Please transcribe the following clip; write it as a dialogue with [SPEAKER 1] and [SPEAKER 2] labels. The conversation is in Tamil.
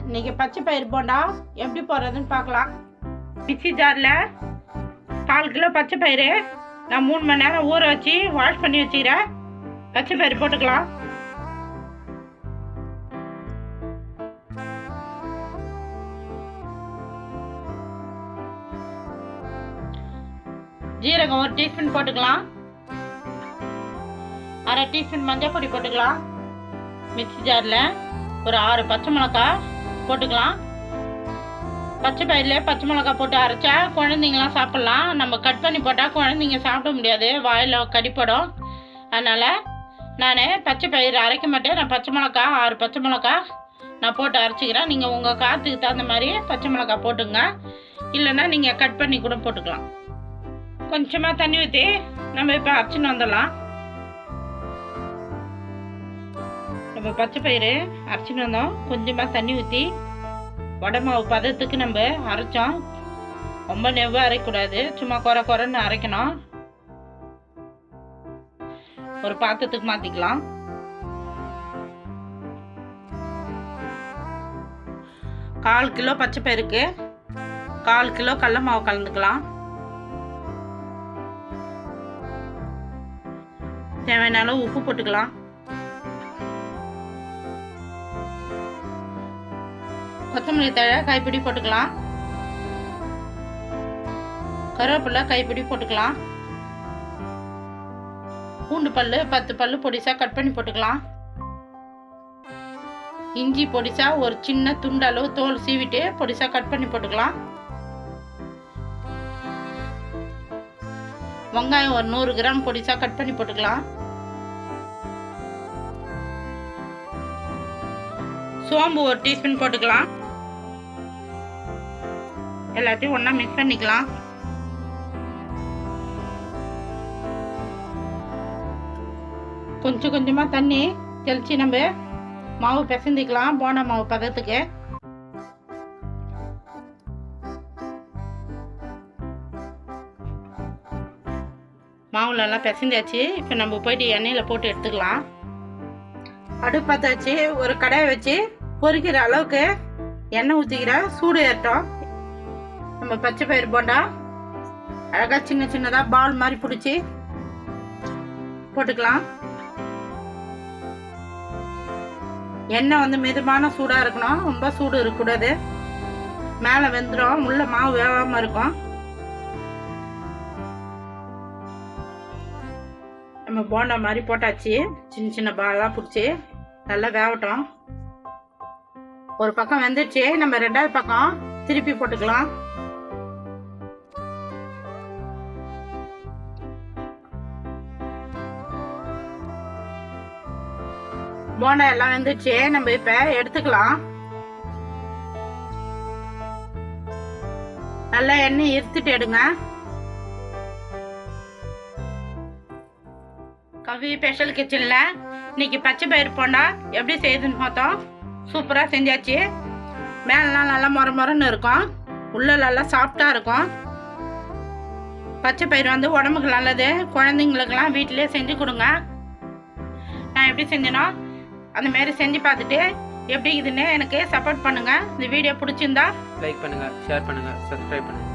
[SPEAKER 1] இன்னைக்கு பச்சை பயிர் போண்டா எப்படி போடுறதுன்னு பார்க்கலாம். மிக்ஸி ஜாரில் 4 கிலோ பச்சை பயிறு நான் 3 மணி நேரம் ஊற வச்சு வாஷ் பண்ணி வச்சுக்கிறேன். பச்சை பயிர் போட்டுக்கலாம். ஜீரகம் 1 டீஸ்பூன் போட்டுக்கலாம். 1/2 டீஸ்பூன் மஞ்சள் பொடி போட்டுக்கலாம். மிக்ஸி ஜாரில் ஒரு 6 பச்சை மிளகாய் போட்டுக்கலாம். பச்சை பயிரில் பச்சை மிளகாய் போட்டு அரைச்சா குழந்தைங்களாம் சாப்பிட்லாம். நம்ம கட் பண்ணி போட்டால் குழந்தைங்க சாப்பிட முடியாது, வாயில் கடிப்படும். அதனால் நான் பச்சை பயிர் அரைக்க மாட்டேன். நான் பச்சை மிளகாய் 6 பச்சை மிளகாய் நான் போட்டு அரைச்சிக்கிறேன். நீங்கள் உங்கள் காற்றுக்கு தகுந்த மாதிரி பச்சை மிளகாய் போட்டுங்க. இல்லைன்னா நீங்கள் கட் பண்ணி கூட போட்டுக்கலாம். கொஞ்சமாக தண்ணி ஊற்றி நம்ம இப்போ அரைச்சின்னு வந்துடலாம். நம்ம பச்சை பயிறு அரைச்சின்னு வந்தோம். கொஞ்சமாக தண்ணி ஊற்றி வடை மாவு பதத்துக்கு நம்ம அரைச்சோம். ரொம்ப நெவ்வாக அரைக்கக்கூடாது, சும்மா குறைன்னு அரைக்கணும். ஒரு பாத்திரத்துக்கு மாற்றிக்கலாம். கால் கிலோ பச்சை பயிருக்கு 1/4 கிலோ கடல மாவு கலந்துக்கலாம். தேவையான அளவு உப்பு போட்டுக்கலாம். கொத்தமல்லி தழை கைப்பிடி போட்டுக்கலாம். கருவேப்பிலை கைப்பிடி போட்டுக்கலாம். பூண்டு பல்லு 10 பல்லு பொடிசா கட் பண்ணி போட்டுக்கலாம். இஞ்சி பொடிசா ஒரு சின்ன துண்டு அளவு தோல் சீவிட்டு பொடிசா கட் பண்ணி போட்டுக்கலாம். வெங்காயம் ஒரு 100 கிராம் பொடிசா கட் பண்ணி போட்டுக்கலாம். சோம்பு 1 டீஸ்பூன் போட்டுக்கலாம். எல்லாத்தையும் ஒன்றா மிக்ஸ் பண்ணிக்கலாம். கொஞ்சமாக தண்ணி தெளித்து நம்ம மாவு பிசைஞ்சிக்கலாம். போண்டா மாவு பதத்துக்கு மாவுலெல்லாம் பிசைஞ்சாச்சு. இப்போ நம்ம போயிட்டு எண்ணெயில் போட்டு எடுத்துக்கலாம். அடுப்பு பற்ற வச்சு ஒரு கடாயை வச்சு பொரிக்கிற அளவுக்கு எண்ணெய் ஊற்றிக்கிறேன். சூடு ஏறட்டும். நம்ம பச்சை பயிர் போண்டா அழகாக சின்னதாக பால் மாதிரி பிடிச்சி போட்டுக்கலாம். எண்ணெய் வந்து மிதமான சூடாக இருக்கணும், ரொம்ப சூடு இருக்கக்கூடாது. மேலே வெந்துடும், உள்ள மாவு வேகாமல் இருக்கும். நம்ம போண்டா மாதிரி போட்டாச்சு. சின்ன பாலாக பிடிச்சி நல்லா வேகட்டும். ஒரு பக்கம் வெந்துடுச்சு. நம்ம 2வது பக்கம் திருப்பி போட்டுக்கலாம். போண்டா எல்லாம் வெந்துடுச்சு. நம்ம இப்ப எடுத்துக்கலாம். நல்லா எண்ணெய் இருத்துட்டு எடுங்க. கவி ஸ்பெஷல் கிச்சன்ல இன்னைக்கு பச்சை பயிர் போண்டா எப்படி செய்யுதுன்னு பார்த்தோம். சூப்பராக செஞ்சாச்சு. மேலாம் நல்லா மொரன்னு இருக்கும், உள்ள நல்லா சாஃப்டாக இருக்கும். பச்சை பயிர் வந்து உடம்புக்கு நல்லது. குழந்தைங்களுக்கெல்லாம் வீட்டிலே செஞ்சு கொடுங்க. நான் எப்படி செஞ்சேனோ அந்த மாதிரி செஞ்சு பார்த்துட்டு எப்படி இதுன்னு எனக்கு சப்போர்ட் பண்ணுங்கள். இந்த வீடியோ பிடிச்சிருந்தா
[SPEAKER 2] லைக் பண்ணுங்கள், ஷேர் பண்ணுங்கள், சப்ஸ்கிரைப் பண்ணுங்கள்.